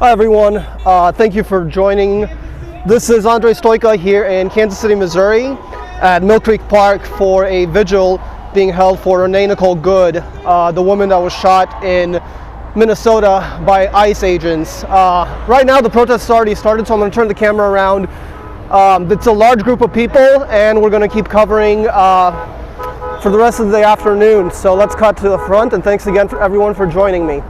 Hi everyone, thank you for joining. This is Andre Stoika here in Kansas City, Missouri at Mill Creek Park for a vigil being held for Renee Nicole, the woman that was shot in Minnesota by ICE agents. Right now the protest has already started, so I'm going to turn the camera around. It's a large group of people and we're going to keep covering for the rest of the afternoon. So let's cut to the front, and thanks again for everyone for joining me.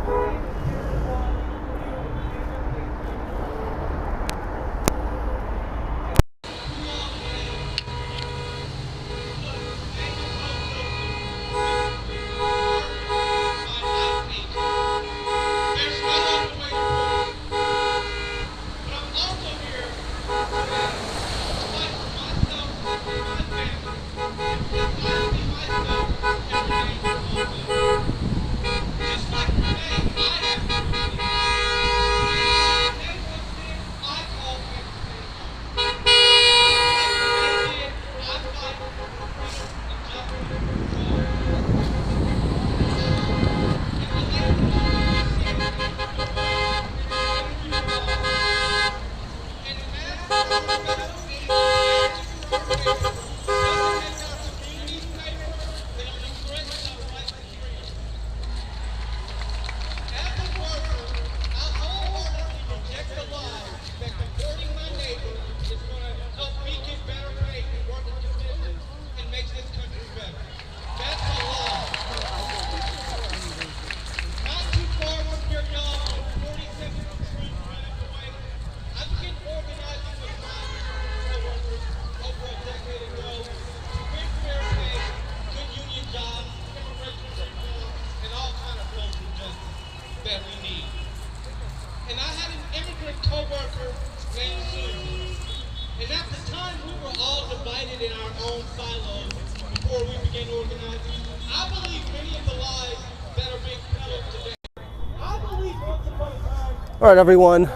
All right, everyone,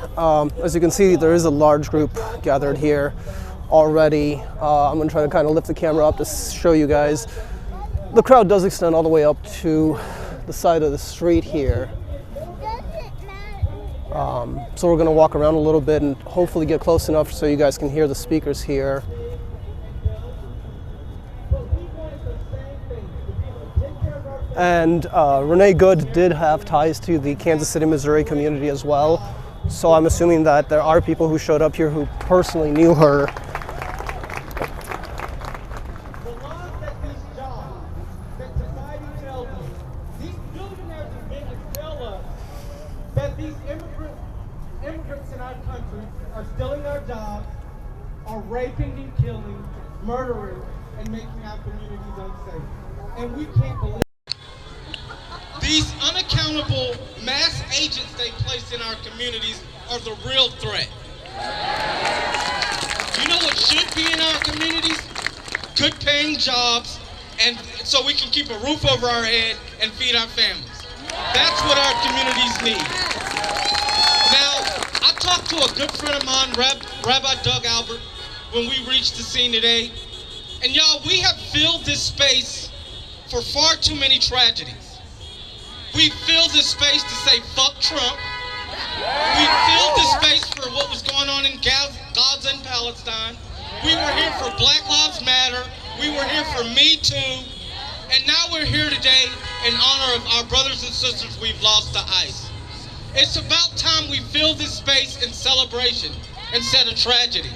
as you can see, there is a large group gathered here already. I'm going to try to kind of lift the camera up to show you guys. The crowd does extend all the way up to the side of the street here. So we're going to walk around a little bit and hopefully get close enough so you guys can hear the speakers here. And Renee Good did have ties to the Kansas City, Missouri community as well. So I'm assuming that there are people who showed up here who personally knew her. The laws that these jobs, that society tells us, these billionaires and business tell us that these immigrants in our country are stealing our jobs, are raping and killing, murdering, and making our communities unsafe. And we can't believe these unaccountable mass agents they place in our communities are the real threat. You know what should be in our communities? Good paying jobs, and so we can keep a roof over our head and feed our families. That's what our communities need. Now, I talked to a good friend of mine, Rabbi Doug Albert, when we reached the scene today. And y'all, we have filled this space for far too many tragedies. We filled this space to say, fuck Trump. We filled this space for what was going on in Gaza and Palestine. We were here for Black Lives Matter. We were here for Me Too. And now we're here today in honor of our brothers and sisters we've lost to ICE. It's about time we fill this space in celebration instead of tragedy.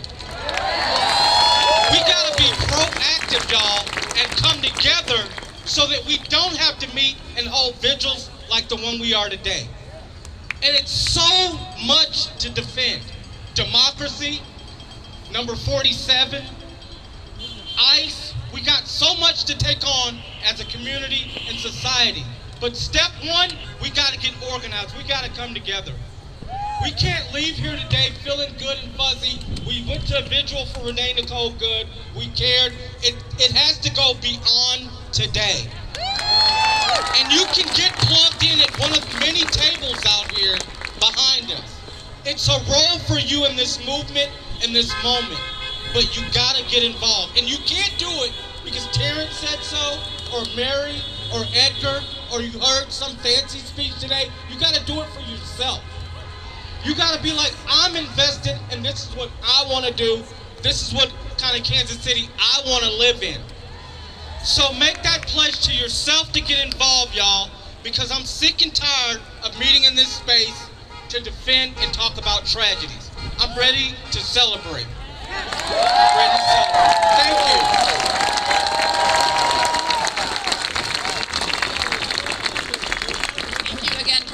We gotta be proactive, y'all, and come together so that we don't have to meet and hold vigils like the one we are today. And it's so much to defend. Democracy, number 47, ICE, we got so much to take on as a community and society. But step one, we gotta get organized, we gotta come together. We can't leave here today feeling good and fuzzy. We went to a vigil for Renee Nicole Good. We cared. It has to go beyond today. And you can get plugged in at one of the many tables out here behind us. It's a role for you in this movement, in this moment. But you gotta get involved. And you can't do it because Terrence said so, or Mary, or Edgar, or you heard some fancy speech today. You gotta do it for yourself. You You got to be like, I'm invested, and this is what I want to do. This is what kind of Kansas City I want to live in. So make that pledge to yourself to get involved, y'all, because I'm sick and tired of meeting in this space to defend and talk about tragedies. I'm ready to celebrate. I'm ready to celebrate. Thank you.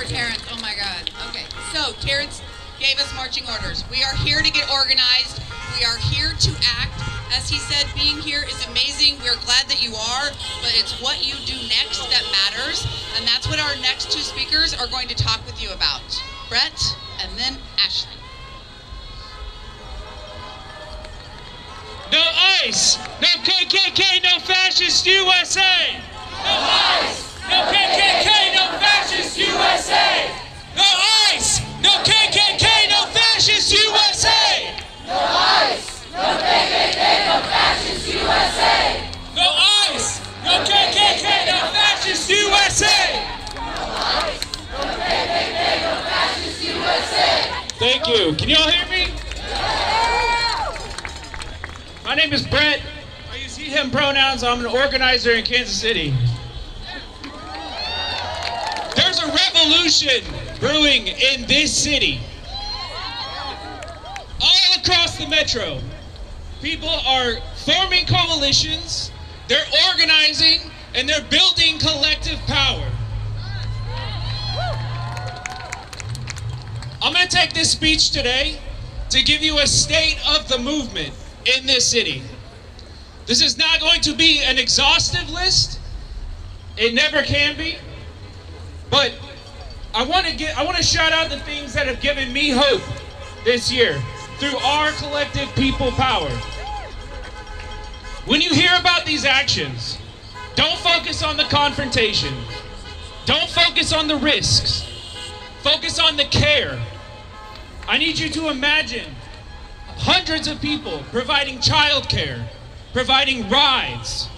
Terrence, oh my God. Okay, so Terrence gave us marching orders. We are here to get organized. We are here to act. As he said, being here is amazing. We're glad that you are, but it's what you do next that matters. And that's what our next two speakers are going to talk with you about. Brett and then Ashley. No ICE, no KKK, no fascist USA. No ICE, no KKK, no fascist USA. No ICE, no KKK, no fascist USA. No ICE, no KKK, no fascist USA. No ICE, no KKK, no fascist USA. No ICE, no KKK, no fascist USA. Thank you. Can you all hear me? My name is Brett. I use he, him pronouns. I'm an organizer in Kansas City. There's a revolution brewing in this city. All across the metro. People are forming coalitions, they're organizing, and they're building collective power. I'm going to take this speech today to give you a state of the movement in this city. This is not going to be an exhaustive list. It never can be. But I want to shout out the things that have given me hope this year through our collective people power. When you hear about these actions, don't focus on the confrontation. Don't focus on the risks. Focus on the care. I need you to imagine hundreds of people providing childcare, providing rides,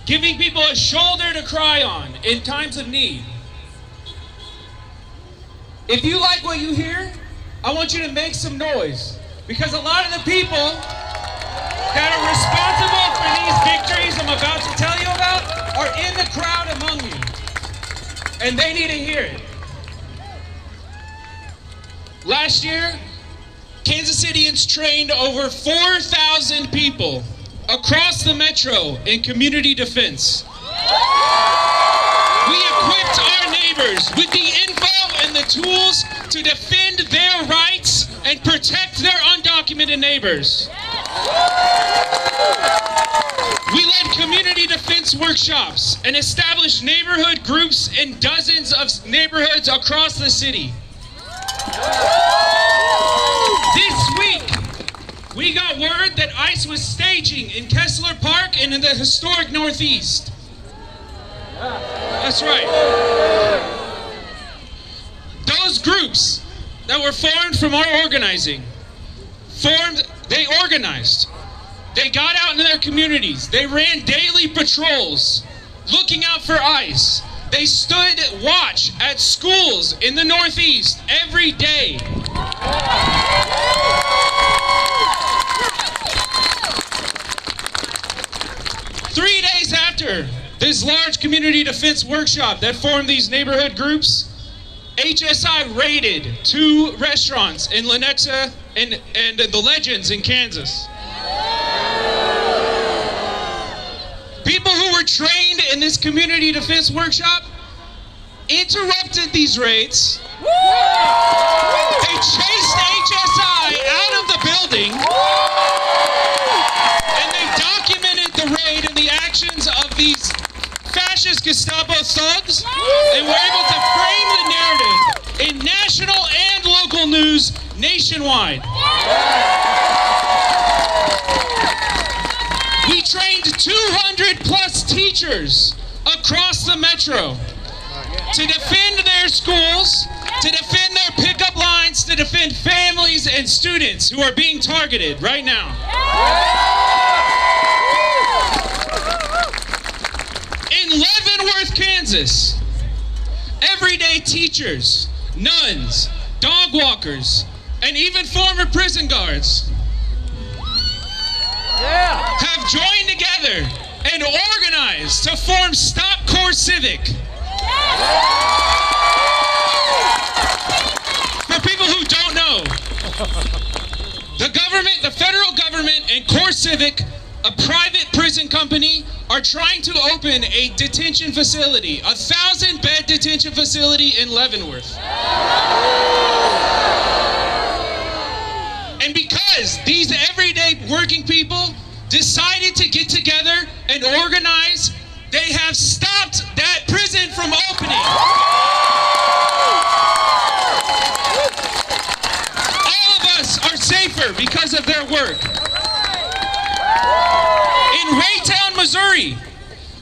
giving people a shoulder to cry on in times of need. If you like what you hear, I want you to make some noise, because a lot of the people that are responsible for these victories I'm about to tell you about are in the crowd among you, and they need to hear it. Last year, Kansas Cityans trained over 4,000 people across the metro in community defense. We equipped our neighbors with the info and the tools to defend their rights and protect their undocumented neighbors. We led community defense workshops and established neighborhood groups in dozens of neighborhoods across the city. This week, we got word that ICE was staging in Kessler Park and in the historic Northeast. That's right. Those groups that were formed from our organizing, they organized. They got out into their communities. They ran daily patrols, looking out for ICE. They stood watch at schools in the Northeast every day. 3 days after this large community defense workshop that formed these neighborhood groups, HSI raided 2 restaurants in Lenexa and the Legends in Kansas. People who were trained in this community defense workshop interrupted these raids. They chased HSI out of the building, and they documented the raid and the actions of these fascist Gestapo thugs, and were able to frame the narrative in national and local news nationwide. We trained 200 plus teachers across the metro to defend their schools, to defend their pickup lines, to defend families and students who are being targeted right now. In Leavenworth, Kansas, everyday teachers, nuns, dog walkers, and even former prison guards have joined together and organized to form Stop Core Civic. For people who don't know, the government, the federal government, and Core Civic, a private prison company, are trying to open a detention facility, a 1,000-bed detention facility in Leavenworth. And because these everyday working people decided to get together and organize, they have stopped that prison from opening. All of us are safer because of their work. In Raytown, Missouri,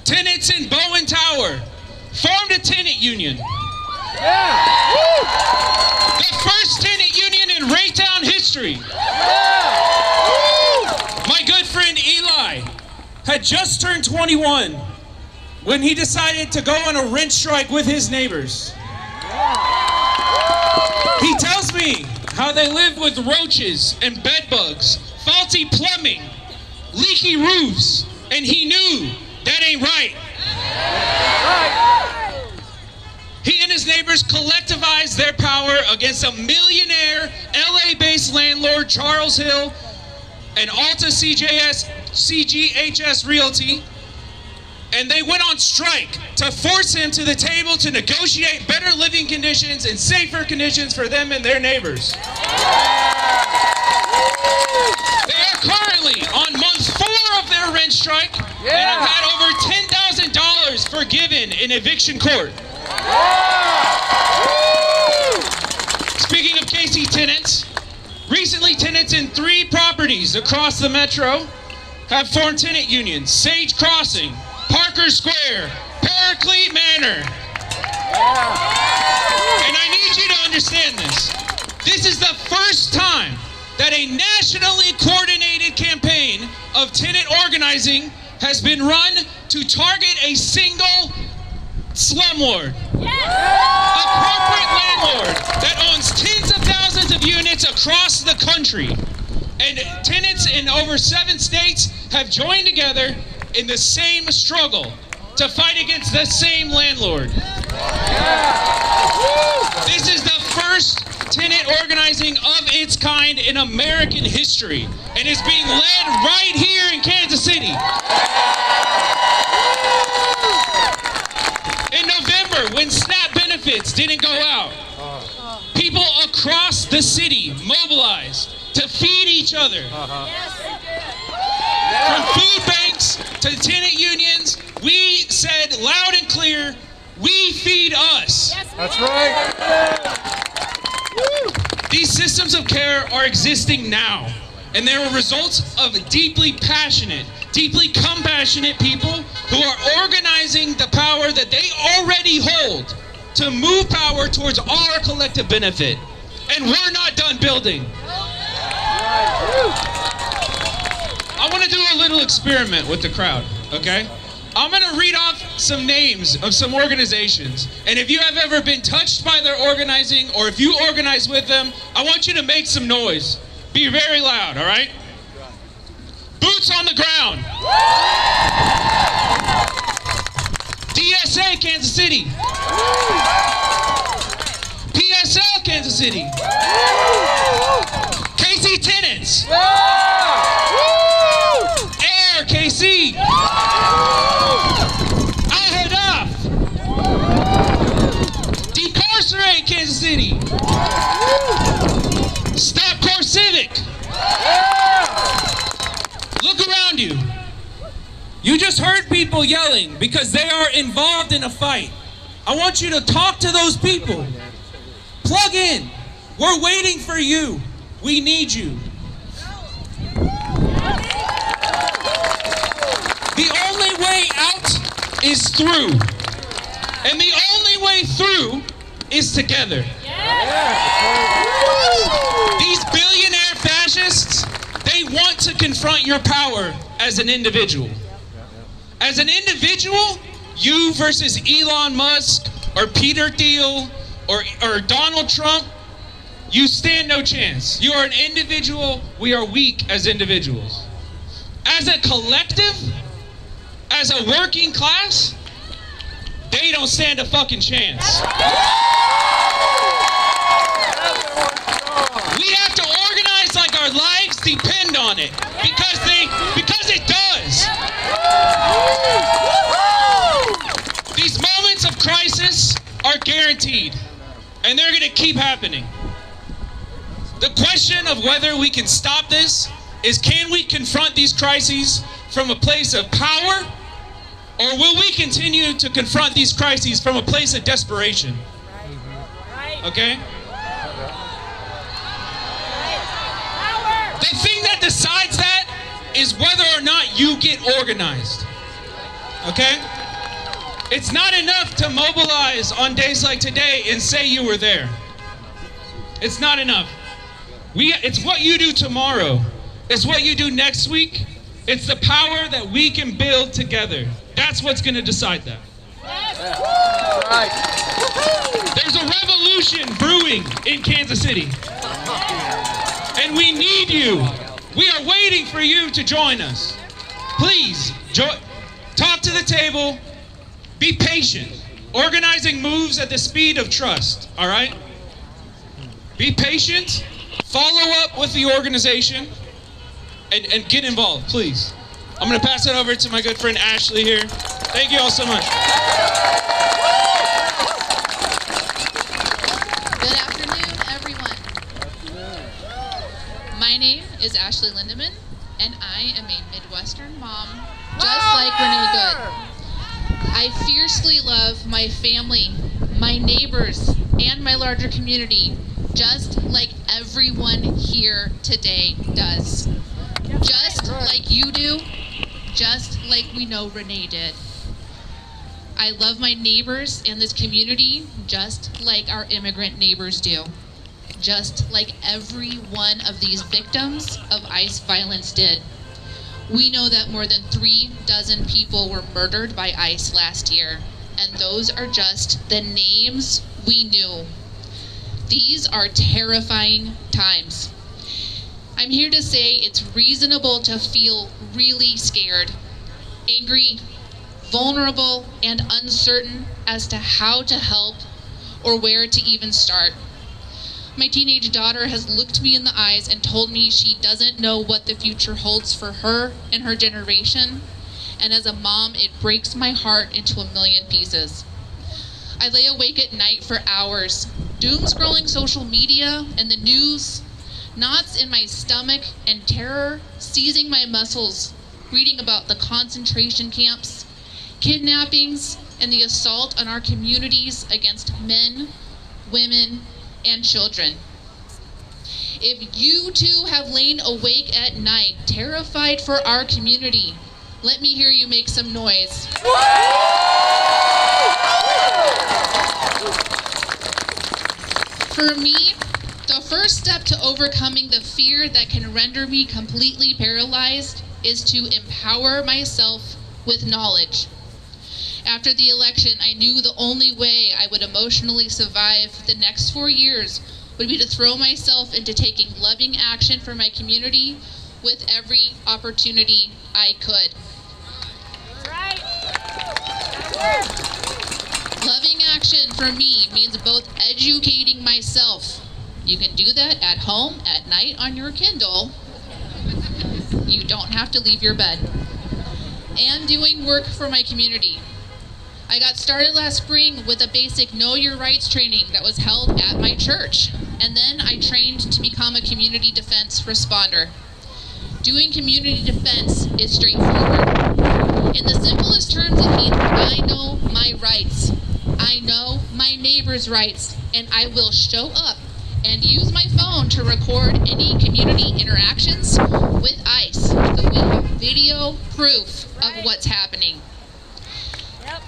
tenants in Bowen Tower formed a tenant union. The first tenant union in Raytown history. My good friend Eli had just turned 21 when he decided to go on a rent strike with his neighbors. He tells me how they live with roaches and bed bugs, faulty plumbing, leaky roofs, and he knew that ain't right. He and his neighbors collectivized their power against a millionaire LA-based landlord, Charles Hill, and Alta CGHS Realty, and they went on strike to force him to the table to negotiate better living conditions and safer conditions for them and their neighbors. They are currently on month 4 of their rent strike and have had over $10,000 forgiven in eviction court. Speaking of KC tenants, recently tenants in 3 properties across the metro have formed tenant unions: Sage Crossing, Parker Square, Paraclete Manor. And I need you to understand this. This is the first time that a nationally coordinated campaign of tenant organizing has been run to target a single slumlord. A corporate landlord that owns tens of thousands of units across the country. And tenants in over 7 states have joined together in the same struggle to fight against the same landlord. This is the first tenant organizing of its kind in American history, and is being led right here in Kansas City. In November, when SNAP benefits didn't go out, people across the city mobilized to feed each other. From food banks to tenant unions, we said loud and clear, we feed us. That's right. These systems of care are existing now, and they are results of deeply passionate, deeply compassionate people who are organizing the power that they already hold to move power towards our collective benefit. And we're not done building. I want to do a little experiment with the crowd, okay? I'm going to read off some names of some organizations, and if you have ever been touched by their organizing, or if you organize with them, I want you to make some noise. Be very loud, all right? Boots on the ground. DSA, Kansas City. PSL, Kansas City. KC Tenants. Air, KC. Decarcerate, Kansas City. Stop Core Civic. Look around you. You just heard people yelling because they are involved in a fight. I want you to talk to those people. Plug in. We're waiting for you. We need you. The only way out is through. And the only way through is together. These billionaire fascists, they want to confront your power as an individual. As an individual, you versus Elon Musk or Peter Thiel or Donald Trump, You stand no chance. You are an individual. We are weak as individuals. As a collective, as a working class, they don't stand a fucking chance. We have to organize like our lives depend on it, because it does. These moments of crisis are guaranteed, and they're going to keep happening. The question of whether we can stop this is, can we confront these crises from a place of power, or will we continue to confront these crises from a place of desperation? Okay? The thing that decides that is whether or not you get organized. Okay? It's not enough to mobilize on days like today and say you were there. It's not enough. It's what you do tomorrow. It's what you do next week. It's the power that we can build together. That's what's going to decide that. There's a revolution brewing in Kansas City. And we need you. We are waiting for you to join us. Please, talk to the table. Be patient. Organizing moves at the speed of trust, all right? Be patient. Follow up with the organization and get involved, please. I'm going to pass it over to my good friend Ashley here. Thank you all so much. Good afternoon, everyone. My name is Ashley Lindeman, and I am a Midwestern mom, just like Renee Good. I fiercely love my family, my neighbors, and my larger community, just like everyone here today does. Just like you do, just like we know Renee did. I love my neighbors and this community just like our immigrant neighbors do. Just like every one of these victims of ICE violence did. We know that more than 36 people were murdered by ICE last year, and those are just the names we knew. These are terrifying times. I'm here to say it's reasonable to feel really scared, angry, vulnerable, and uncertain as to how to help or where to even start. My teenage daughter has looked me in the eyes and told me she doesn't know what the future holds for her and her generation, and as a mom, it breaks my heart into a million pieces. I lay awake at night for hours, doom scrolling social media and the news, knots in my stomach and terror seizing my muscles, reading about the concentration camps, kidnappings, and the assault on our communities against men, women, and children. If you too have lain awake at night, terrified for our community, let me hear you make some noise. For me, the first step to overcoming the fear that can render me completely paralyzed is to empower myself with knowledge. After the election, I knew the only way I would emotionally survive the next 4 years would be to throw myself into taking loving action for my community with every opportunity I could. Loving action for me means both educating myself. You can do that at home, at night on your Kindle. You don't have to leave your bed. And doing work for my community. I got started last spring with a basic Know Your Rights training that was held at my church, and then I trained to become a community defense responder. Doing community defense is straightforward. In the simplest terms, it means I know my rights. I know my neighbor's rights, and I will show up and use my phone to record any community interactions with ICE so we have video proof of what's happening.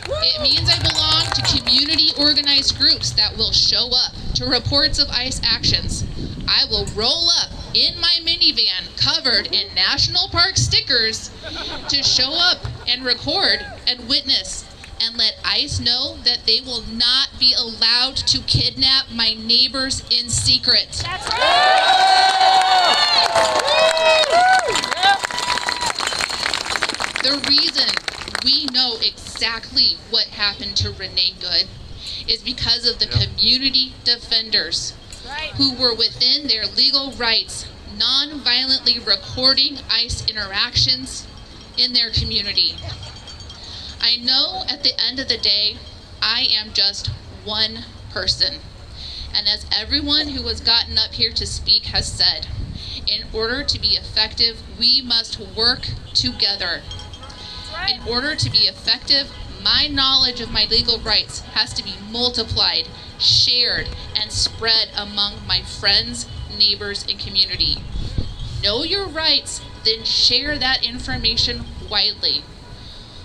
It means I belong to community organized groups that will show up to reports of ICE actions. I will roll up in my minivan covered in national park stickers to show up and record and witness and let ICE know that they will not be allowed to kidnap my neighbors in secret. The reason we know exactly what happened to Renee Good is because of the community defenders who were within their legal rights, non-violently recording ICE interactions in their community. I know at the end of the day, I am just one person. And as everyone who has gotten up here to speak has said, in order to be effective, we must work together. In order to be effective, my knowledge of my legal rights has to be multiplied, shared, and spread among my friends, neighbors, and community. Know your rights, then share that information widely.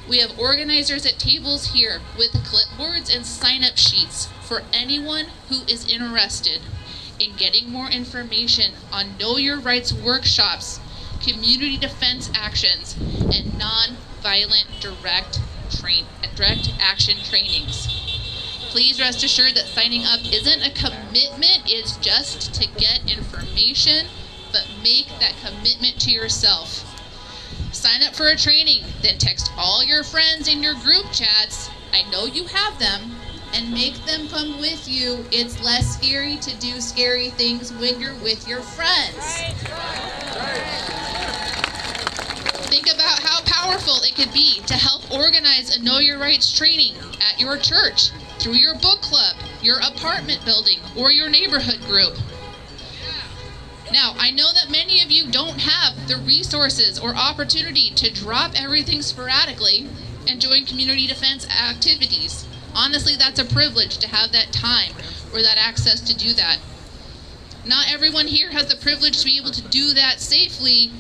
We have organizers at tables here with clipboards and sign-up sheets for anyone who is interested in getting more information on Know Your Rights workshops, community defense actions, and non-violent direct action trainings. Please rest assured that signing up isn't a commitment, it's just to get information, but make that commitment to yourself. Sign up for a training, then text all your friends in your group chats, I know you have them, and make them come with you. It's less scary to do scary things when you're with your friends. Think about how powerful it could be to help organize a Know Your Rights training at your church, through your book club, your apartment building, or your neighborhood group. Now, I know that many of you don't have the resources or opportunity to drop everything sporadically and join community defense activities. Honestly, that's a privilege to have that time or that access to do that. Not everyone here has the privilege to be able to do that safely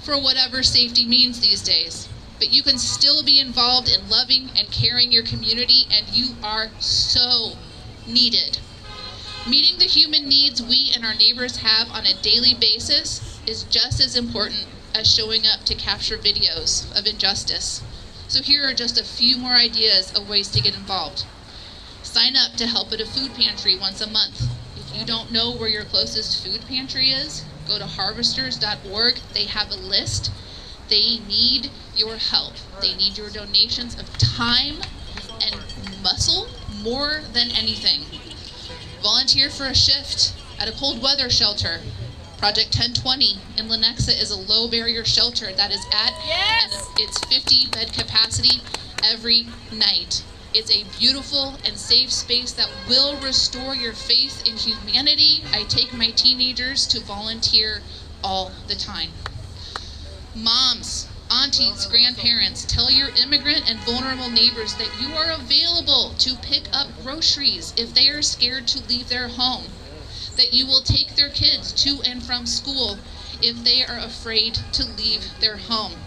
for whatever safety means these days. But you can still be involved in loving and caring your community, and you are so needed. Meeting the human needs we and our neighbors have on a daily basis is just as important as showing up to capture videos of injustice. So here are just a few more ideas of ways to get involved. Sign up to help at a food pantry once a month. If you don't know where your closest food pantry is, go to harvesters.org. They have a list. They need your help. They need your donations of time and muscle more than anything. Volunteer for a shift at a cold weather shelter. Project 1020 in Lenexa is a low barrier shelter that is at its 50 bed capacity every night. It's a beautiful and safe space that will restore your faith in humanity. I take my teenagers to volunteer all the time. Moms, aunties, grandparents, tell your immigrant and vulnerable neighbors that you are available to pick up groceries if they are scared to leave their home, that you will take their kids to and from school if they are afraid to leave their home.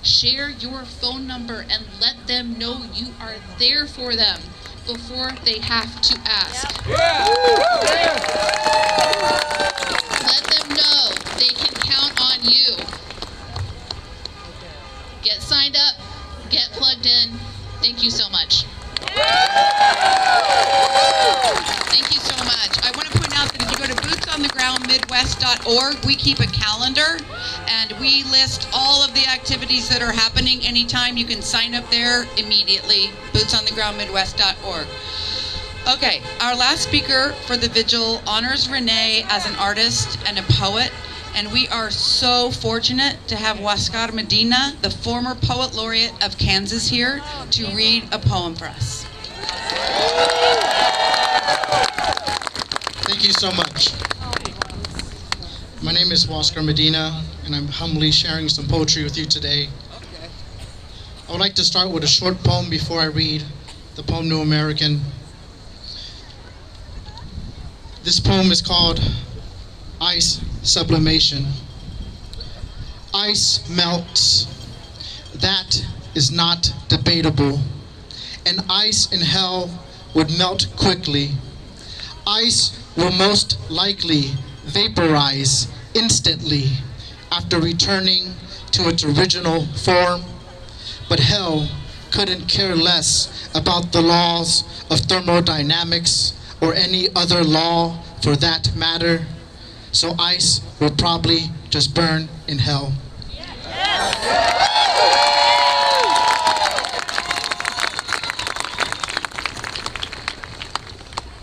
Share your phone number and let them know you are there for them before they have to ask. Let them know they can count on you. Get signed up, get plugged in. Thank you so much. Thank you so much. I want to point out that if you go to bootsonthegroundmidwest.org, we keep a calendar and we list all of the activities that are happening anytime. You can sign up there immediately, bootsonthegroundmidwest.org. Okay, our last speaker for the Vigil honors Renee as an artist and a poet. And we are so fortunate to have Huáscar Medina, the former poet laureate of Kansas, here to read a poem for us. Thank you so much. My name is Huáscar Medina, and I'm humbly sharing some poetry with you today. I would like to start with a short poem before I read the poem New American. This poem is called Ice Sublimation. Ice melts. That is not debatable. And ice in hell would melt quickly. Ice will most likely vaporize instantly after returning to its original form. But hell couldn't care less about the laws of thermodynamics or any other law for that matter. So ice will probably just burn in hell.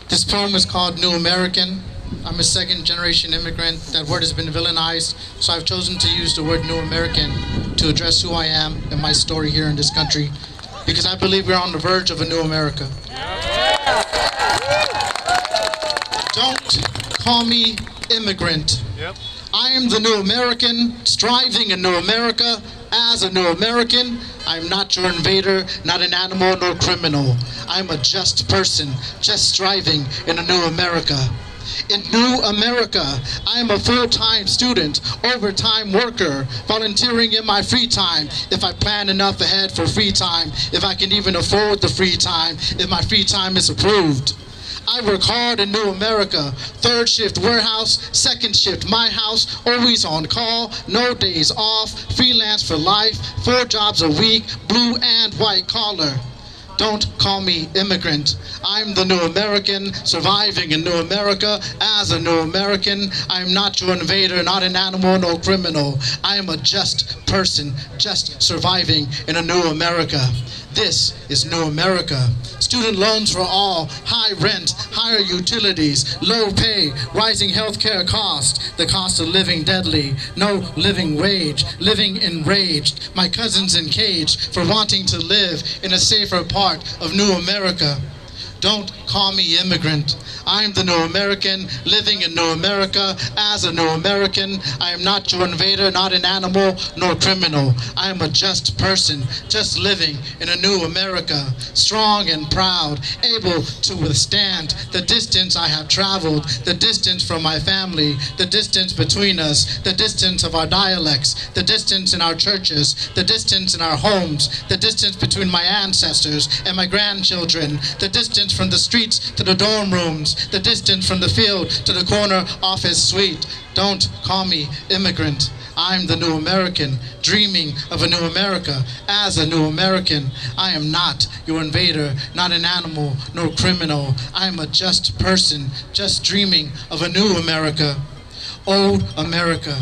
This poem is called New American. I'm a second-generation immigrant. That word has been villainized, so I've chosen to use the word New American to address who I am and my story here in this country, because I believe we're on the verge of a new America. Don't call me immigrant. I am the new American, striving in new America. As a new American, I'm not your invader, not an animal nor criminal. I'm a just person, just striving in a new America. In New America, I am a full-time student, overtime worker, volunteering in my free time, if I plan enough ahead for free time, if I can even afford the free time, if my free time is approved. I work hard in New America, third shift warehouse, second shift my house, always on call, no days off, freelance for life, 4 jobs a week, blue and white collar. Don't call me immigrant. I'm the new American, surviving in new America. As a new American, I'm not your invader, not an animal, no criminal. I am a just person, just surviving in a new America. This is New America. Student loans for all, high rent, higher utilities, low pay, rising healthcare cost, the cost of living deadly, no living wage, living enraged, my cousins encaged for wanting to live in a safer part of New America. Don't call me immigrant. I'm the new American, living in new America. As a new American, I am not your invader, not an animal, nor criminal. I am a just person, just living in a new America, strong and proud, able to withstand the distance I have traveled, the distance from my family, the distance between us, the distance of our dialects, the distance in our churches, the distance in our homes, the distance between my ancestors and my grandchildren, the distance from the streets to the dorm rooms, the distance from the field to the corner office suite. Don't call me immigrant. I'm the new American, dreaming of a new America. As a new American, I am not your invader, not an animal, nor criminal. I am a just person, just dreaming of a new America. Old America.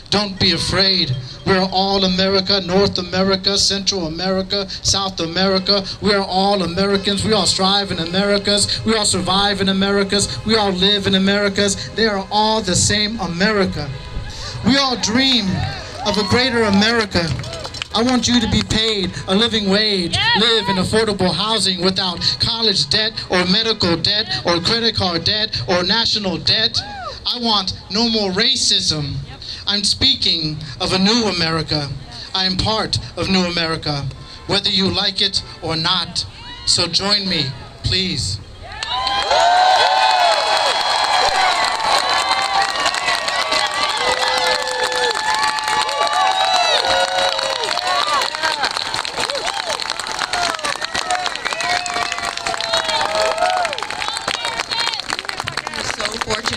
Don't be afraid. We're all America, North America, Central America, South America. We're all Americans. We all strive in Americas. We all survive in Americas. We all live in Americas. They are all the same America. We all dream of a greater America. I want you to be paid a living wage, live in affordable housing without college debt or medical debt or credit card debt or national debt. I want no more racism. I'm speaking of a new America. I am part of New America, whether you like it or not. So join me, please.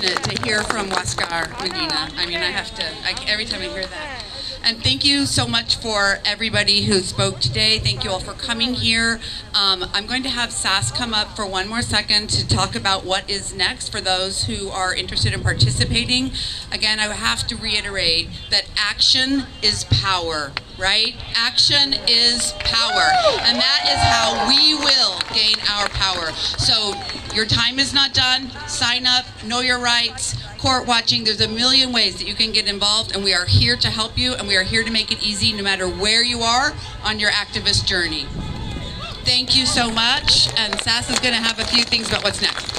To hear from Oscar Medina. I mean, every time I hear that. And thank you so much for everybody who spoke today. Thank you all for coming here. I'm going to have Sass come up for one more second to talk about what is next for those who are interested in participating. Again, I have to reiterate that action is power, right? Action is power. And that is how we will gain our power. So your time is not done. Sign up, know your rights, court watching. There's a million ways that you can get involved, and we are here to help you, and we are here to make it easy no matter where you are on your activist journey. Thank you so much, and Sass is going to have a few things about what's next.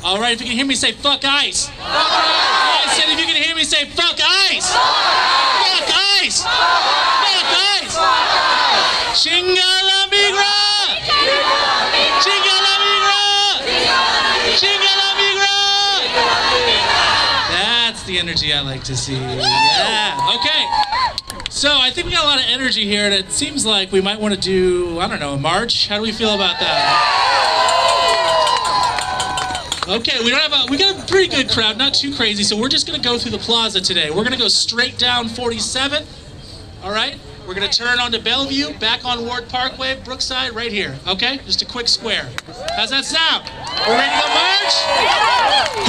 All right, if you can hear me say fuck ICE. I said if you can hear me say fuck ICE. Fuck ICE. Fuck ICE. Chinga la migra. Chinga la migra. Chinga la migra. That's the energy I like to see. Yeah. Okay. So I think we got a lot of energy here, and it seems like we might want to do, I don't know, a march. How do we feel about that? Okay, we got a pretty good crowd, not too crazy, so we're just gonna go through the plaza today. We're gonna go straight down 47th, all right? We're going to turn onto Bellevue, back on Ward Parkway, Brookside, right here. Okay? Just a quick square. How's that sound? We're ready to march?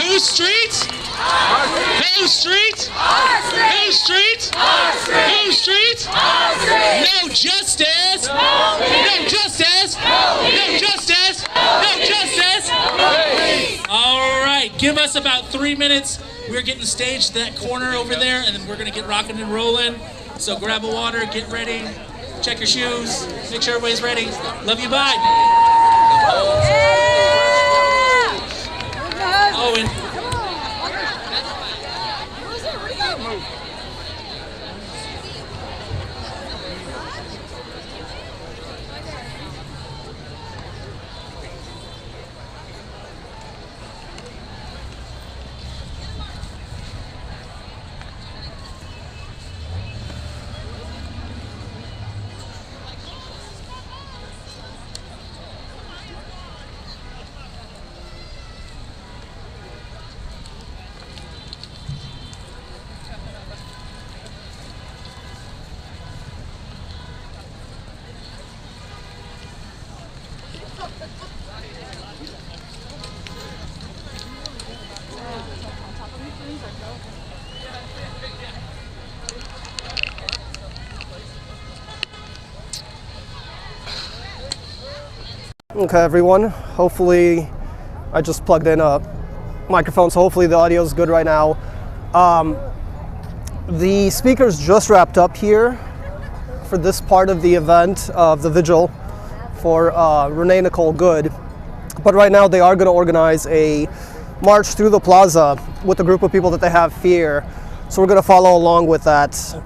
Whose street? Whose street? Whose street? Whose street? No justice! No justice! No justice! No justice! All right, give us about 3 minutes. We're getting staged to that corner over there, and then we're going to get rocking and rolling. So grab a water, get ready, check your shoes, make sure everybody's ready. Love you, bye. Oh, and Okay, everyone. Hopefully, I just plugged in a microphone, so hopefully the audio is good right now. The speakers just wrapped up here for this part of the event of the Vigil for Renee Nicole Good. But right now they are going to organize a march through the plaza with a group of people that they have here. So we're going to follow along with that.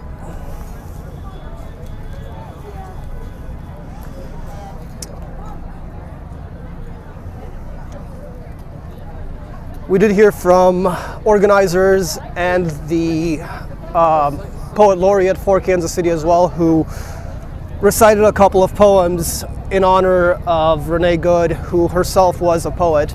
We did hear from organizers and the poet laureate for Kansas City as well, who recited a couple of poems in honor of Renee Good, who herself was a poet.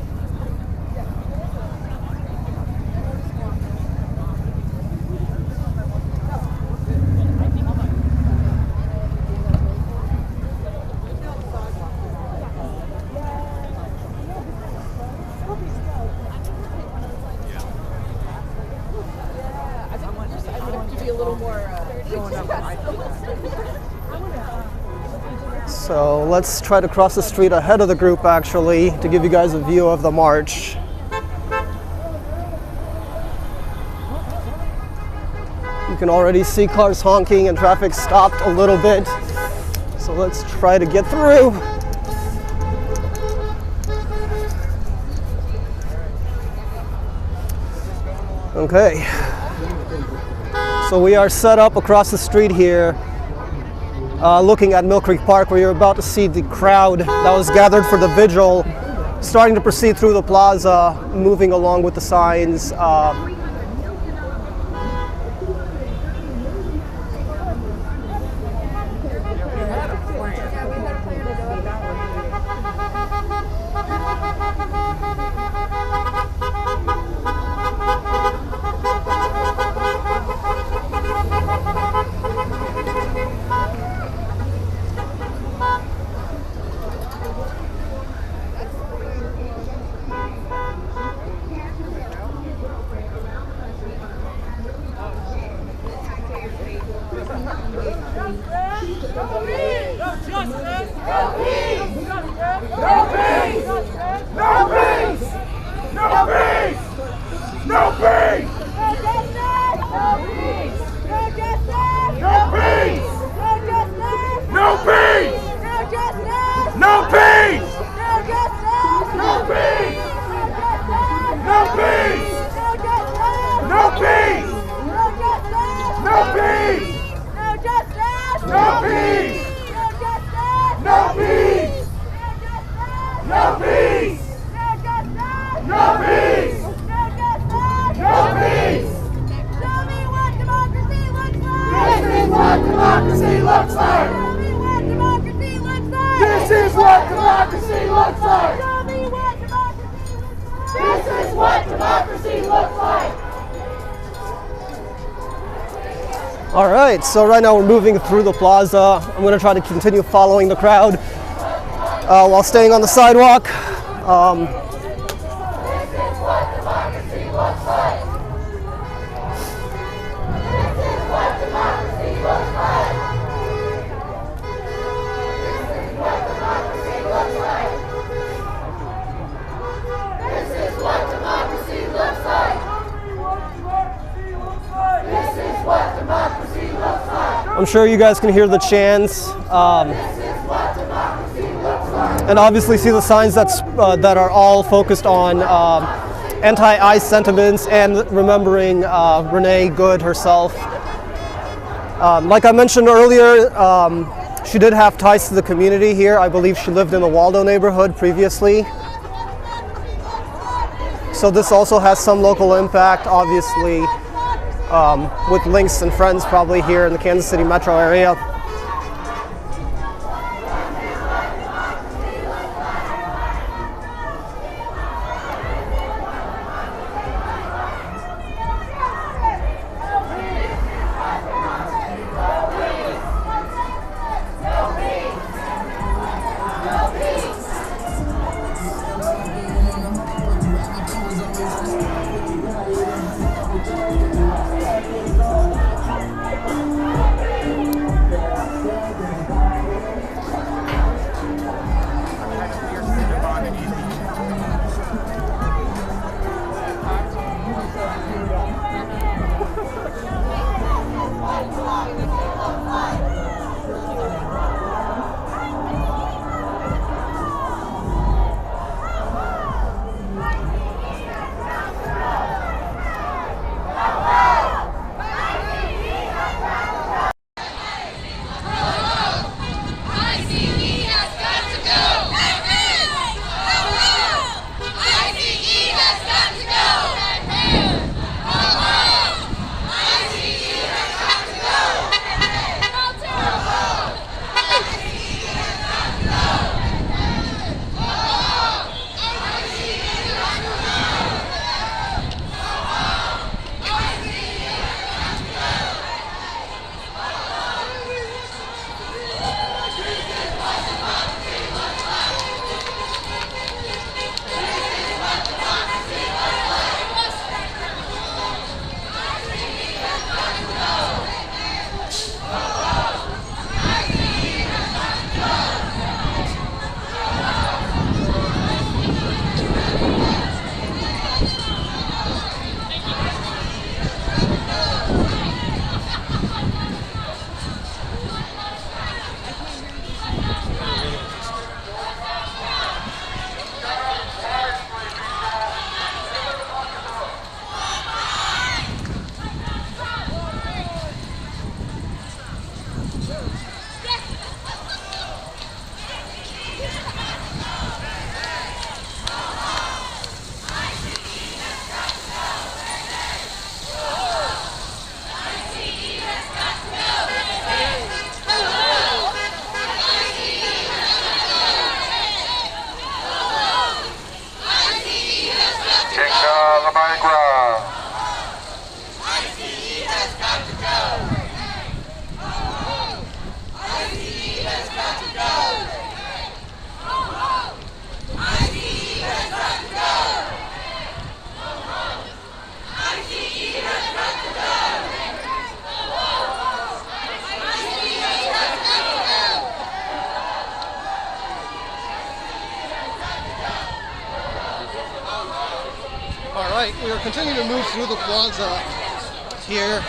So let's try to cross the street ahead of the group, actually, to give you guys a view of the march. You can already see cars honking and traffic stopped a little bit. So let's try to get through. Okay. So we are set up across the street here, looking at Mill Creek Park, where you're about to see the crowd that was gathered for the Vigil starting to proceed through the plaza, moving along with the signs. All right, so right now we're moving through the plaza. I'm going to try to continue following the crowd while staying on the sidewalk. I'm sure you guys can hear the chants, and obviously see the signs that are all focused on anti-ICE sentiments and remembering Renee Good herself. Like I mentioned earlier, she did have ties to the community here. I believe she lived in the Waldo neighborhood previously. So this also has some local impact, obviously, with links and friends probably here in the Kansas City metro area. We are continuing to move through the plaza here.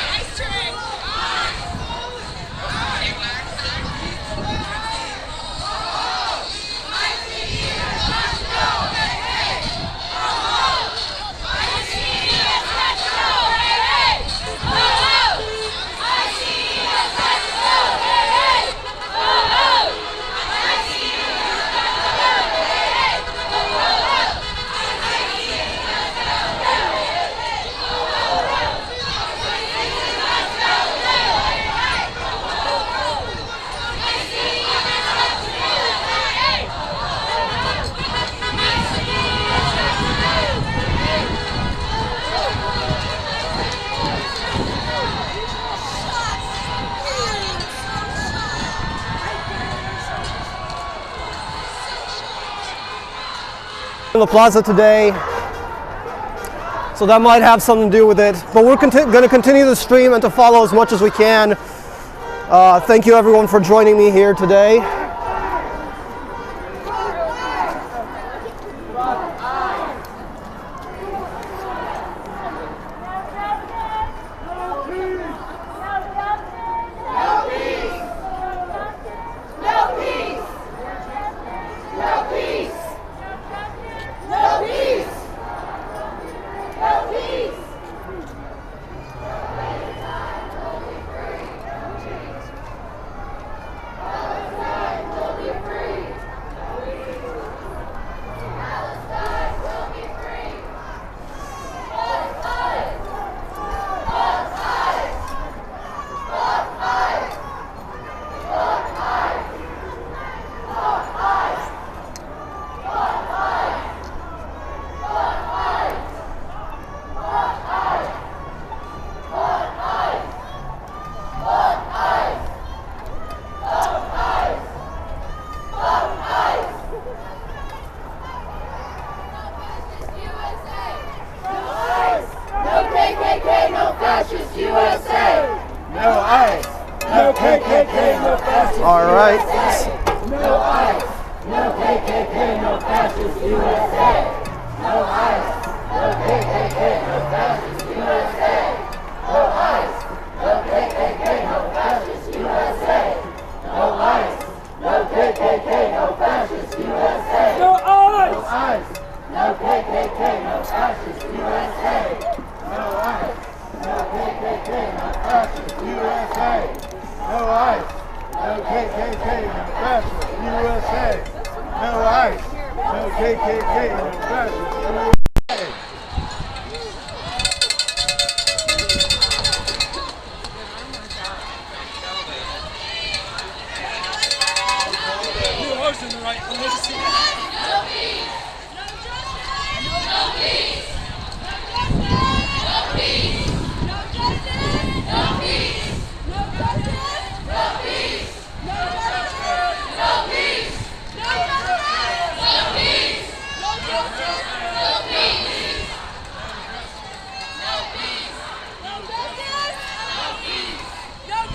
Nice trick. in the plaza today, so that might have something to do with it. But we're going to continue the stream and to follow as much as we can. Thank you everyone for joining me here today.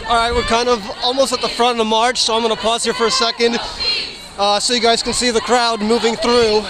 All right, we're kind of almost at the front of the march, so I'm going to pause here for a second so you guys can see the crowd moving through.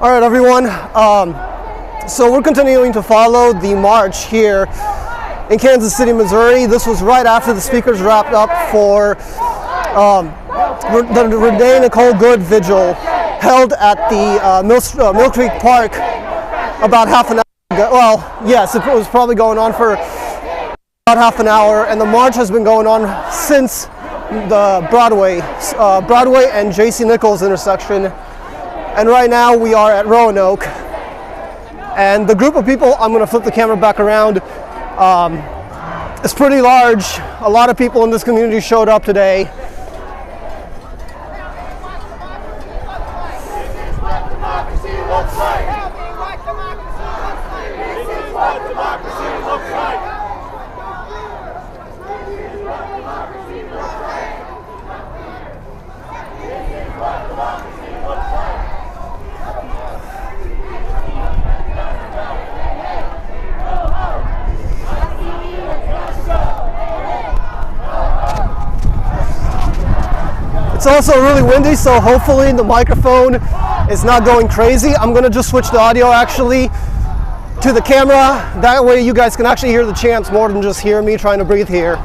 All right, everyone. So we're continuing to follow the march here in Kansas City, Missouri. This was right after the speakers wrapped up for the Renee Nicole Good Vigil held at the Mill Creek Park about half an hour ago. Well, yes, it was probably going on for about half an hour, and the march has been going on since the Broadway and J.C. Nichols intersection. And right now we are at Roanoke. And the group of people, I'm going to flip the camera back around, it's pretty large. A lot of people in this community showed up today. It's also really windy, so hopefully the microphone is not going crazy. I'm gonna just switch the audio actually to the camera. That way you guys can actually hear the chants more than just hear me trying to breathe here.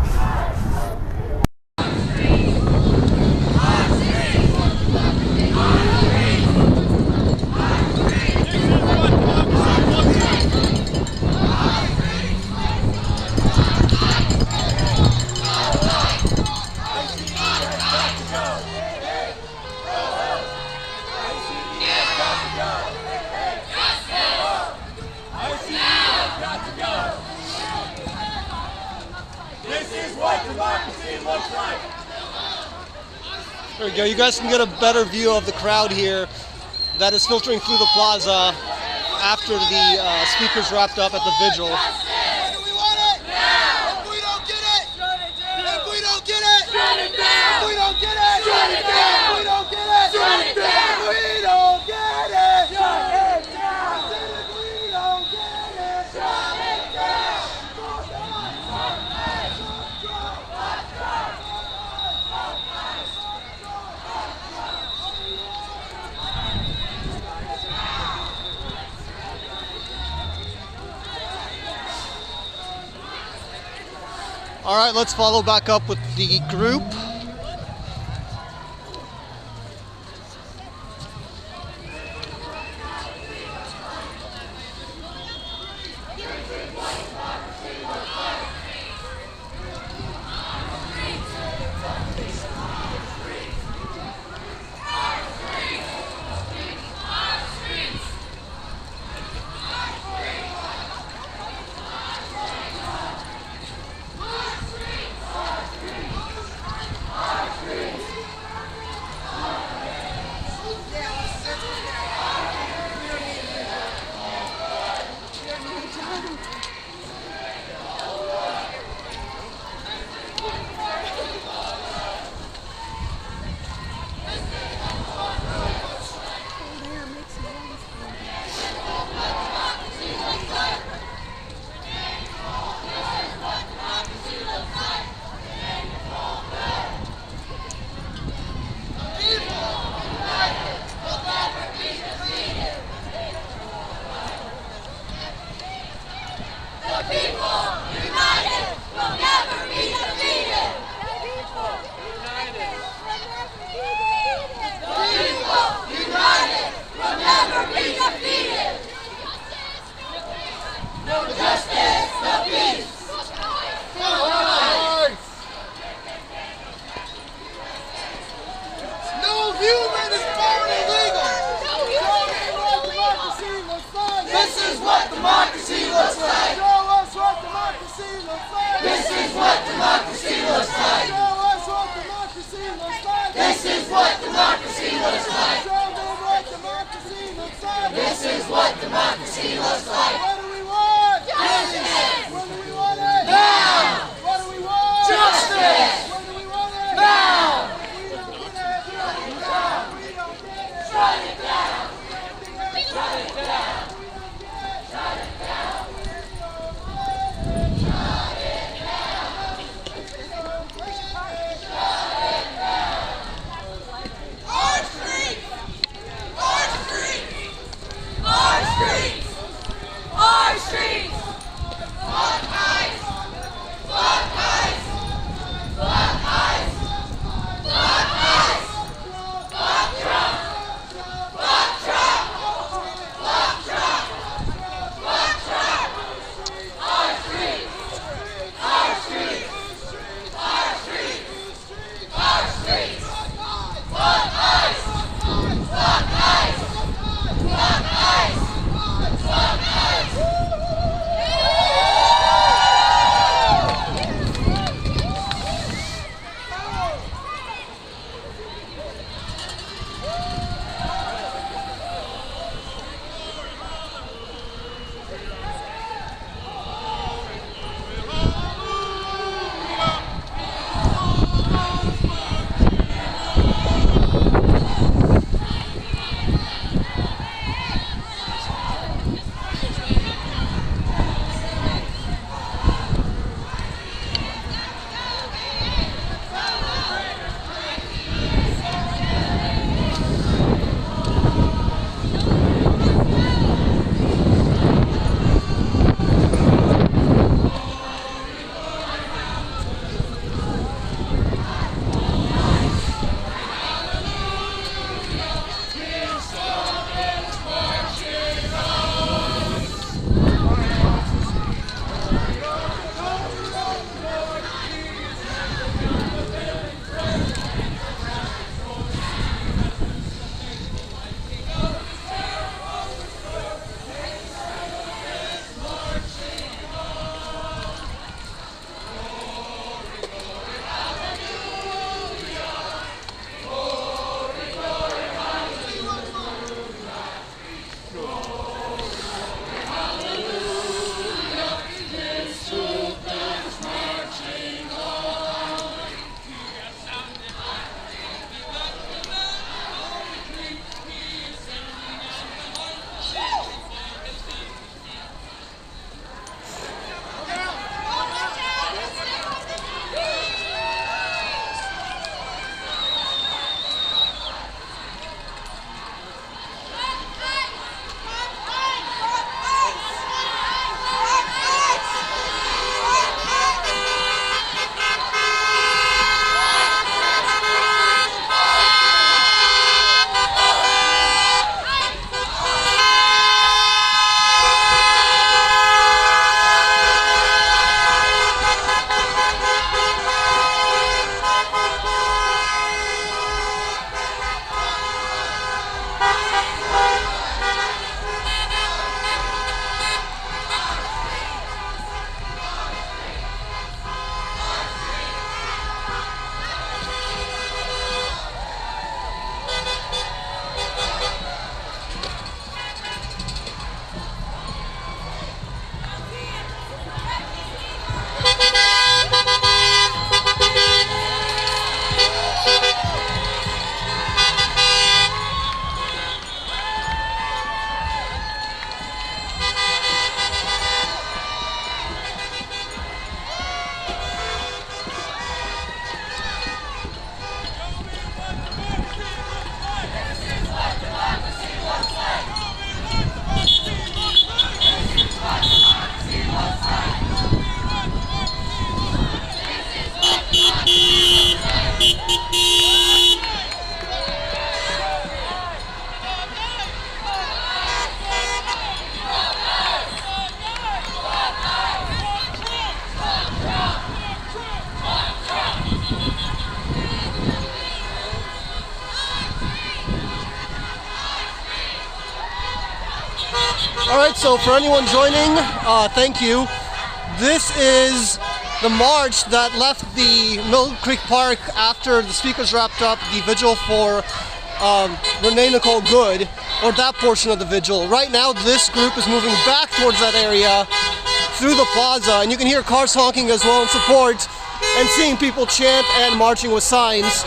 There we go. You guys can get a better view of the crowd here that is filtering through the plaza after the speakers wrapped up at the vigil. If we want it, now. If we don't get it, if we don't get it, shut it down. If we don't get it, shut it down. If we don't get it, shut it down. If we don't get it, shut it down. If we don't get it, shut it down. All right, let's follow back up with the group. right, so for anyone joining, thank you. This is the march that left the Mill Creek Park after the speakers wrapped up the vigil for Renee Nicole Good, or that portion of the vigil. Right now, this group is moving back towards that area through the plaza, and you can hear cars honking as well in support, and seeing people chant and marching with signs.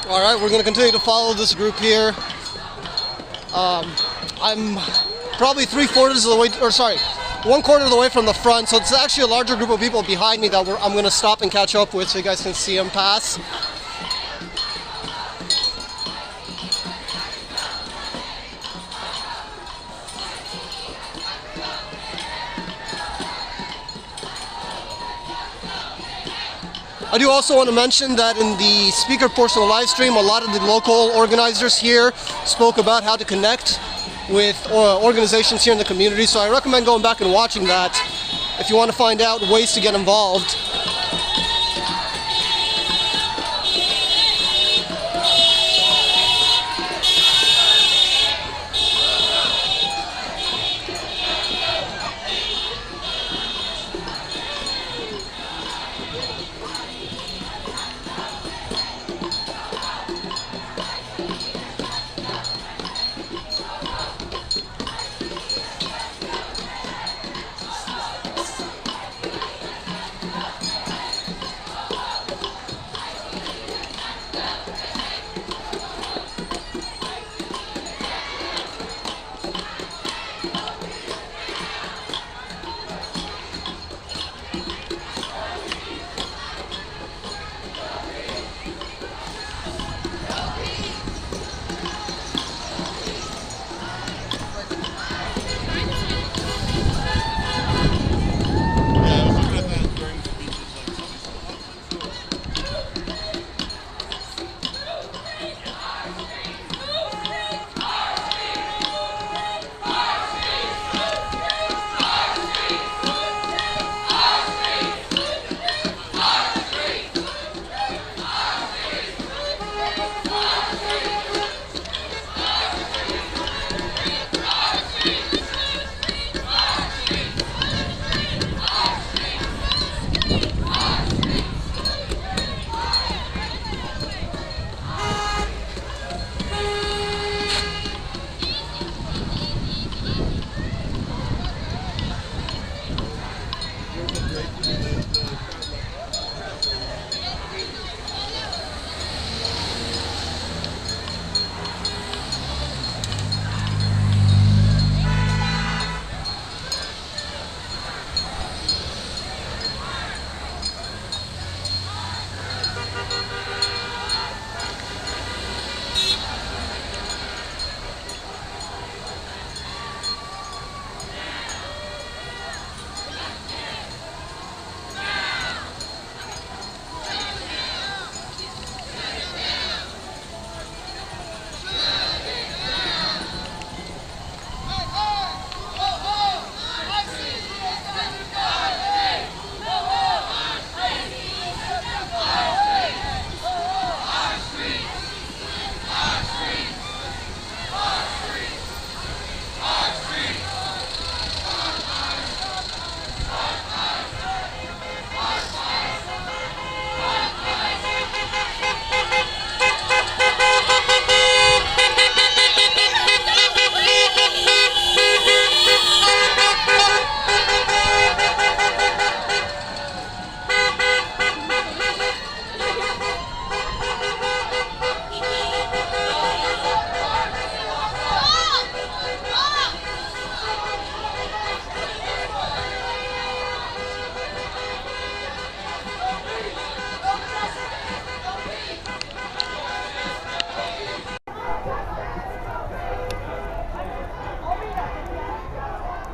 All right, we're going to continue to follow this group here. I'm probably 3/4 of the way, or sorry, 1/4 of the way from the front, so it's actually a larger group of people behind me that I'm going to stop and catch up with so you guys can see them pass. I do also want to mention that in the speaker portion of the live stream, a lot of the local organizers here spoke about how to connect with organizations here in the community, so I recommend going back and watching that if you want to find out ways to get involved.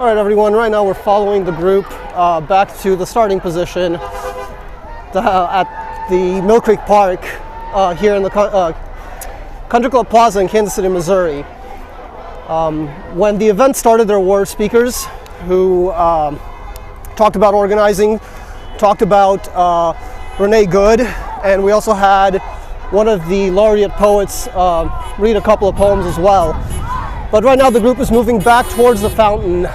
All right, everyone, right now we're following the group back to the starting position at the Mill Creek Park here in the Country Club Plaza in Kansas City, Missouri. When the event started, there were speakers who talked about organizing, talked about Renee Good, and we also had one of the laureate poets read a couple of poems as well. But right now the group is moving back towards the fountain.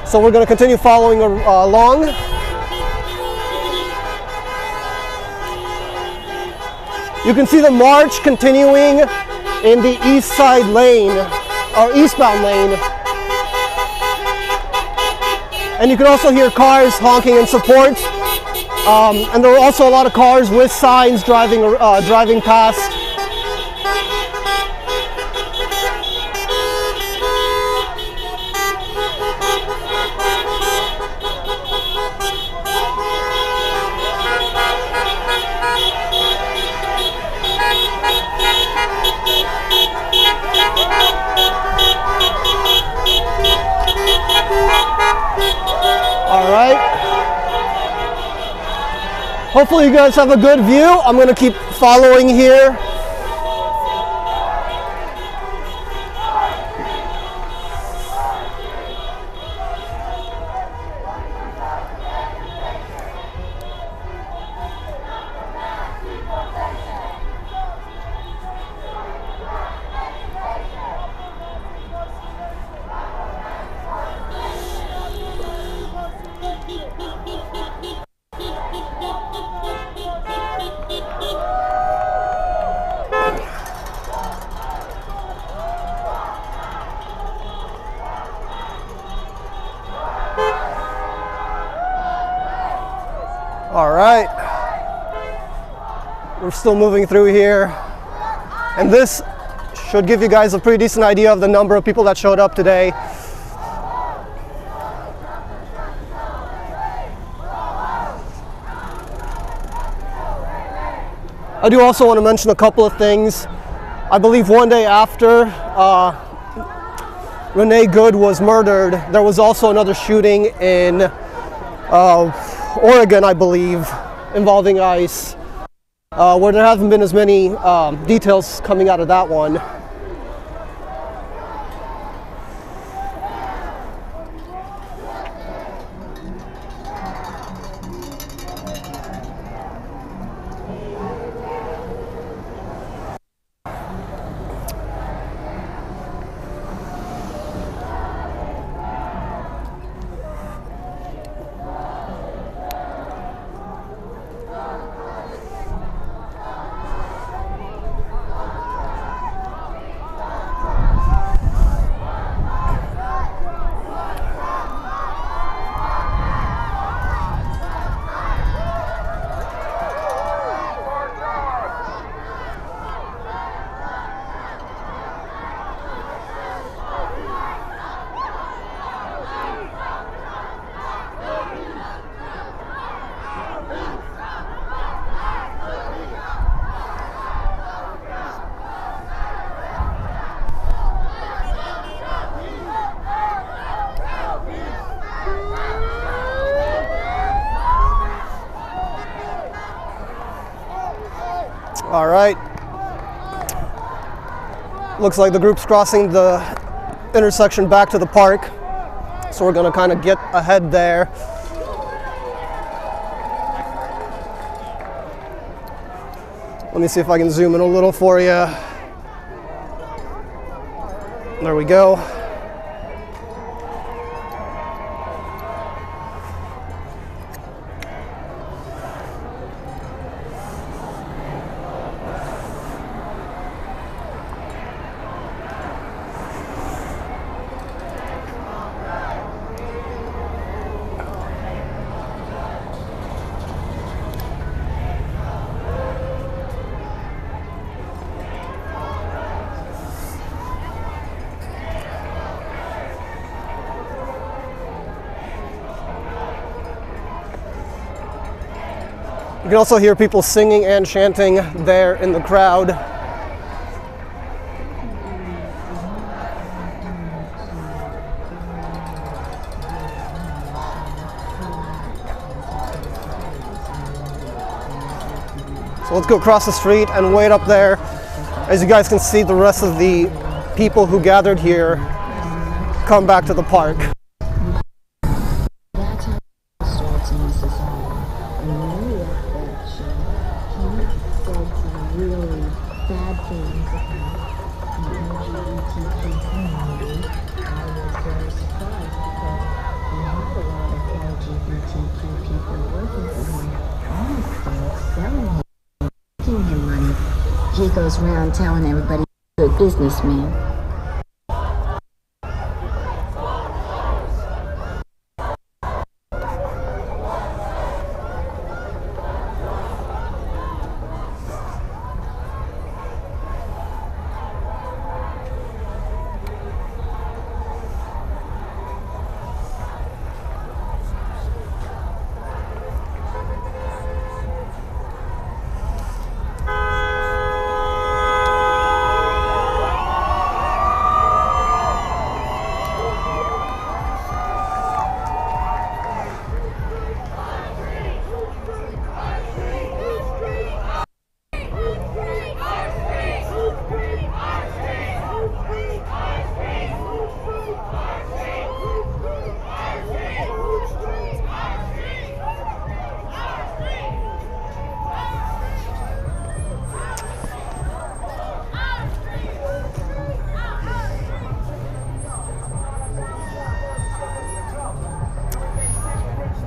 So we're going to continue following along. You can see the march continuing in the east side lane, or eastbound lane. And you can also hear cars honking in support. And there are also a lot of cars with signs driving past. All right. Hopefully you guys have a good view. I'm going to keep following here. All right, we're still moving through here, and this should give you guys a pretty decent idea of the number of people that showed up today. I do also want to mention a couple of things. I believe one day after Renee Good was murdered, there was also another shooting in Oregon, I believe, involving ICE, where there haven't been as many details coming out of that one. All right. Looks like the group's crossing the intersection back to the park. So we're gonna kind of get ahead there. Let me see if I can zoom in a little for you. There we go. You can also hear people singing and chanting there in the crowd. So let's go across the street and wait up there. As you guys can see, the rest of the people who gathered here come back to the park. That's how it starts in a society. And when you let that show, he said some really bad things about the LGBTQ community. I was very surprised because we had a lot of LGBTQ people working for him on the stage, selling him, making him money. He goes around telling everybody he's a good businessman.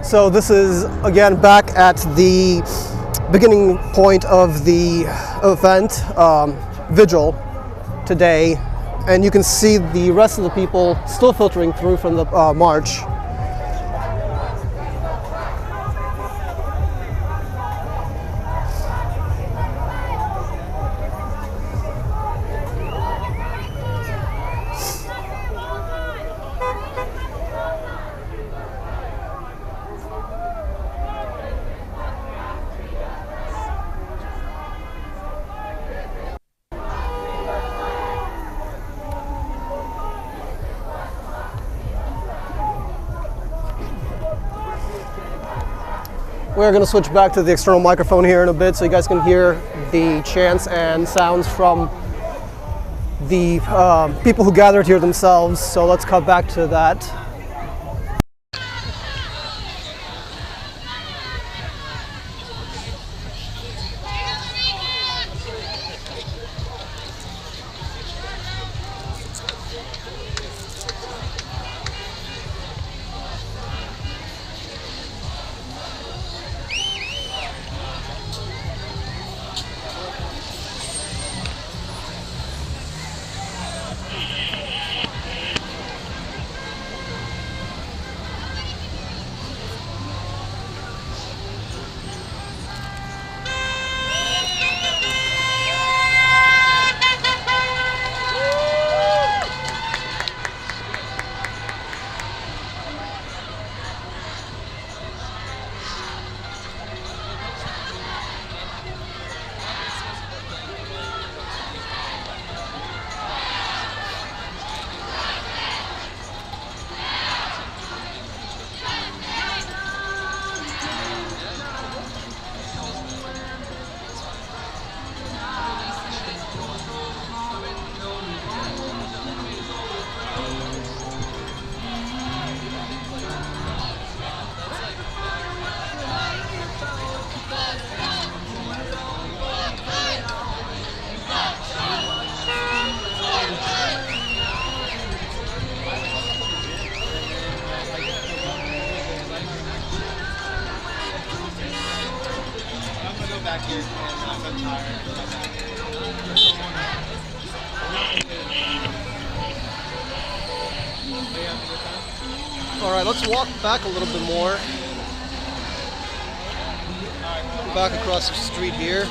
So this is again back at the beginning point of the event, Vigil, today, and you can see the rest of the people still filtering through from the march. We're going to switch back to the external microphone here in a bit so you guys can hear the chants and sounds from the people who gathered here themselves. So let's cut back to that. All right, let's walk back a little bit more. Back across the street here.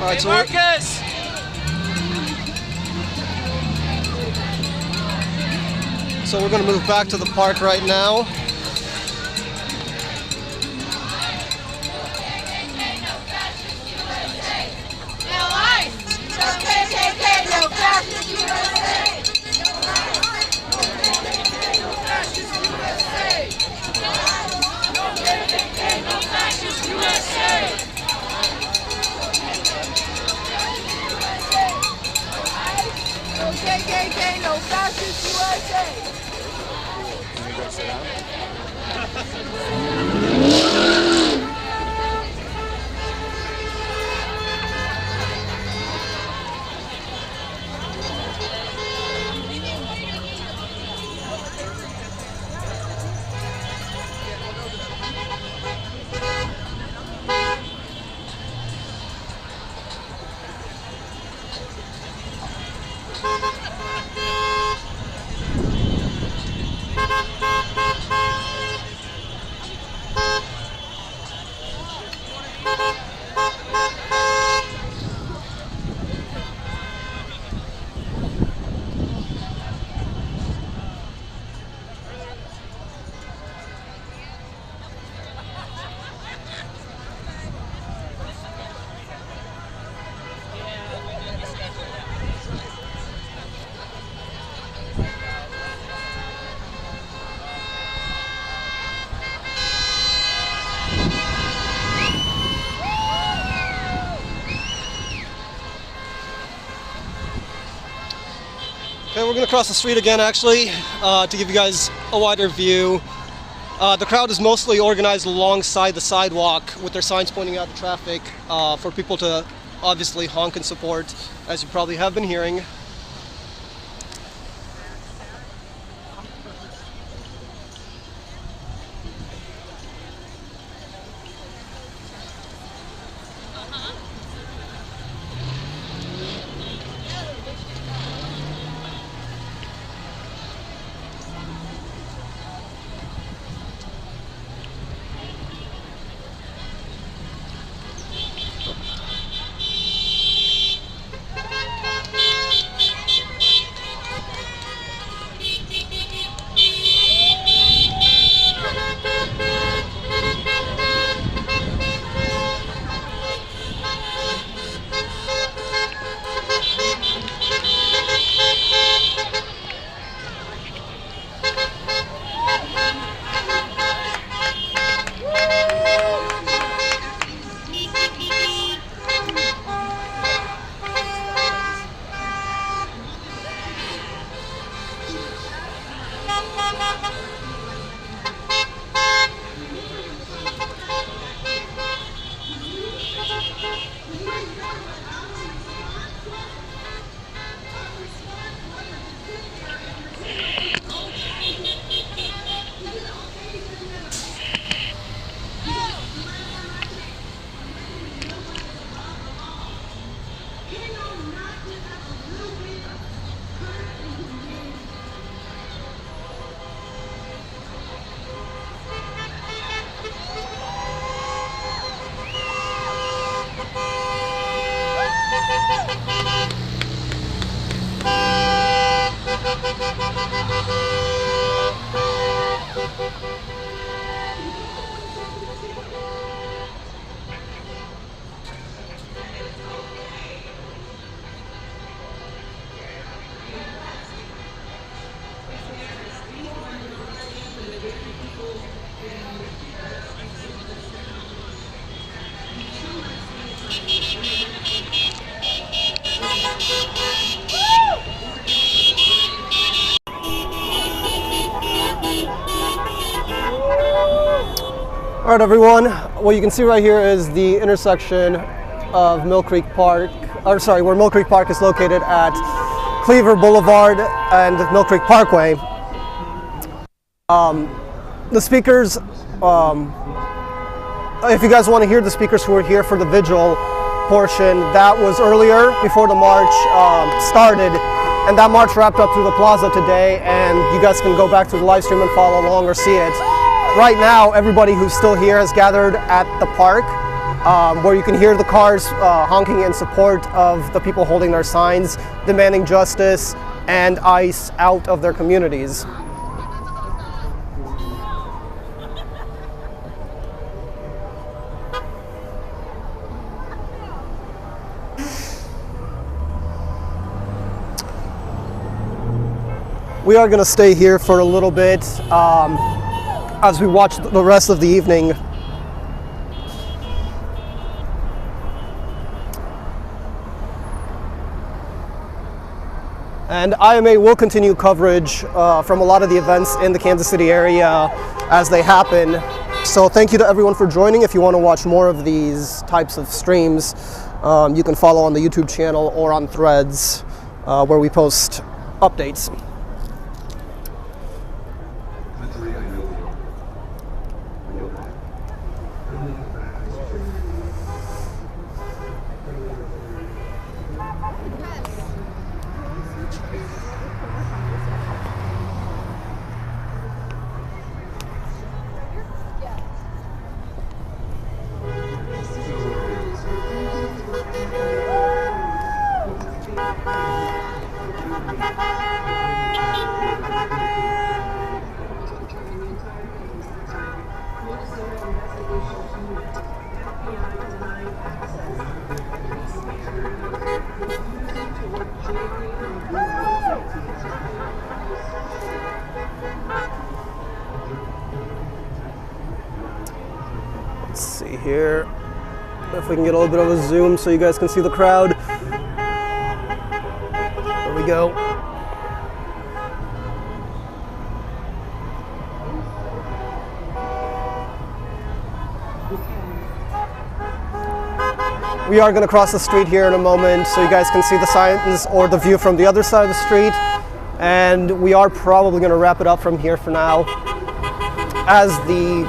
All right, Hey, so we're- Marcus! So we're going to move back to the park right now. KKK, no fascist USA! Okay, we're going to cross the street again, actually, to give you guys a wider view. The crowd is mostly organized alongside the sidewalk with their signs pointing out the traffic for people to obviously honk and support, as you probably have been hearing. All right, everyone. What you can see right here is the intersection of Mill Creek Park, where Mill Creek Park is located at Cleaver Boulevard and Mill Creek Parkway. The speakers, if you guys want to hear the speakers who were here for the Vigil portion, that was earlier before the march started, and that march wrapped up through the plaza today, and you guys can go back to the live stream and follow along or see it. Right now, everybody who's still here has gathered at the park, where you can hear the cars honking in support of the people holding their signs, demanding justice and ICE out of their communities. We are going to stay here for a little bit as we watch the rest of the evening. And IMA will continue coverage from a lot of the events in the Kansas City area as they happen. So thank you to everyone for joining. If you want to watch more of these types of streams, you can follow on the YouTube channel or on Threads where we post updates. Let's see here if we can get a little bit of a zoom so you guys can see the crowd. There we go. We are going to cross the street here in a moment so you guys can see the signs or the view from the other side of the street. And we are probably going to wrap it up from here for now. As the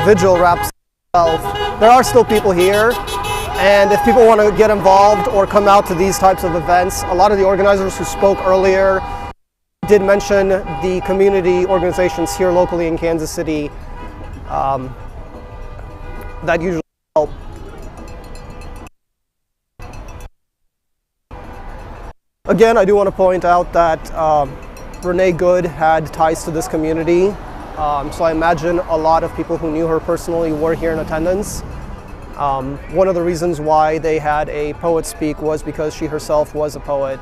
Vigil wraps up, there are still people here. And if people want to get involved or come out to these types of events, a lot of the organizers who spoke earlier did mention the community organizations here locally in Kansas City that usually help. Again, I do want to point out that Renee Good had ties to this community, so I imagine a lot of people who knew her personally were here in attendance. One of the reasons why they had a poet speak was because she herself was a poet.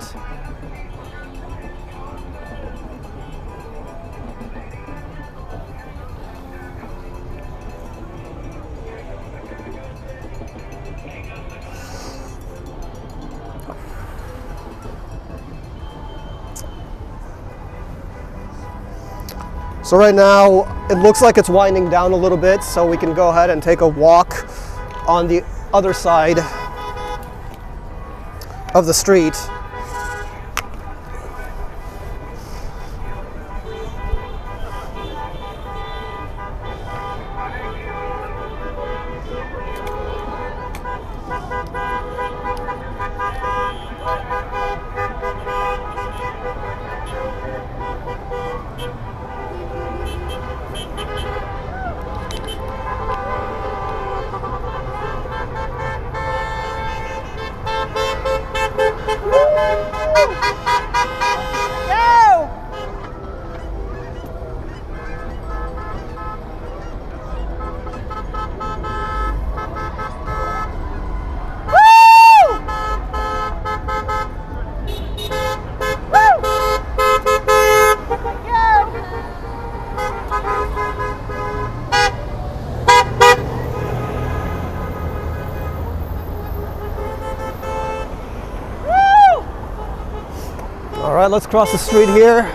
So right now, it looks like it's winding down a little bit, so we can go ahead and take a walk on the other side of the street. All right, let's cross the street here.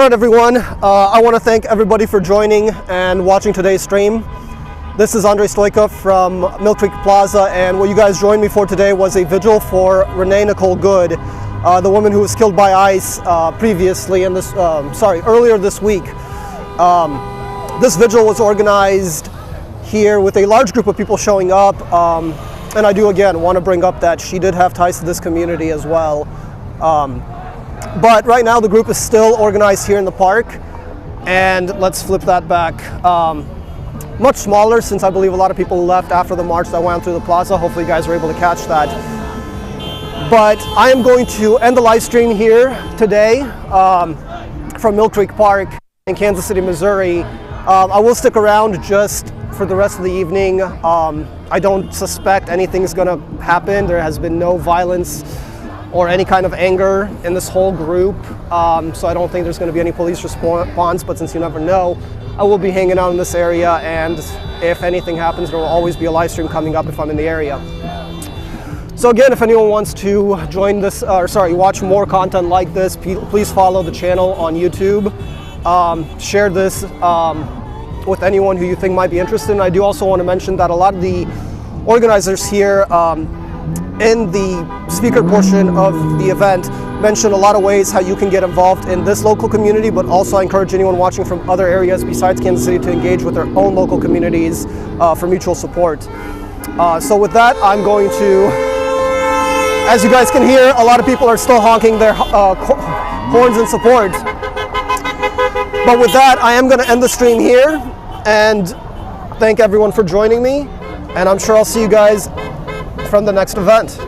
All right, everyone. I want to thank everybody for joining and watching today's stream. This is Andre Stoica from Mill Creek Plaza, and what you guys joined me for today was a vigil for Renee Nicole Good, the woman who was killed by ICE previously in this, earlier this week. This vigil was organized here with a large group of people showing up, and I do again want to bring up that she did have ties to this community as well. But right now the group is still organized here in the park, and let's flip that back. Much smaller, since I believe a lot of people left after the march that went through the plaza. Hopefully you guys were able to catch that. But I am going to end the live stream here today from Mill Creek Park in Kansas City, Missouri. I will stick around just for the rest of the evening. I don't suspect anything's gonna happen. There has been no violence or any kind of anger in this whole group. So I don't think there's gonna be any police response, but since you never know, I will be hanging out in this area, and if anything happens, there will always be a live stream coming up if I'm in the area. So again, if anyone wants to join this, watch more content like this, please follow the channel on YouTube. Share this with anyone who you think might be interested. And I do also want to mention that a lot of the organizers here in the speaker portion of the event mentioned a lot of ways how you can get involved in this local community, but also I encourage anyone watching from other areas besides Kansas City to engage with their own local communities for mutual support. So with that, I'm going to, as you guys can hear, a lot of people are still honking their horns in support. But with that, I am going to end the stream here and thank everyone for joining me, and I'm sure I'll see you guys from the next event.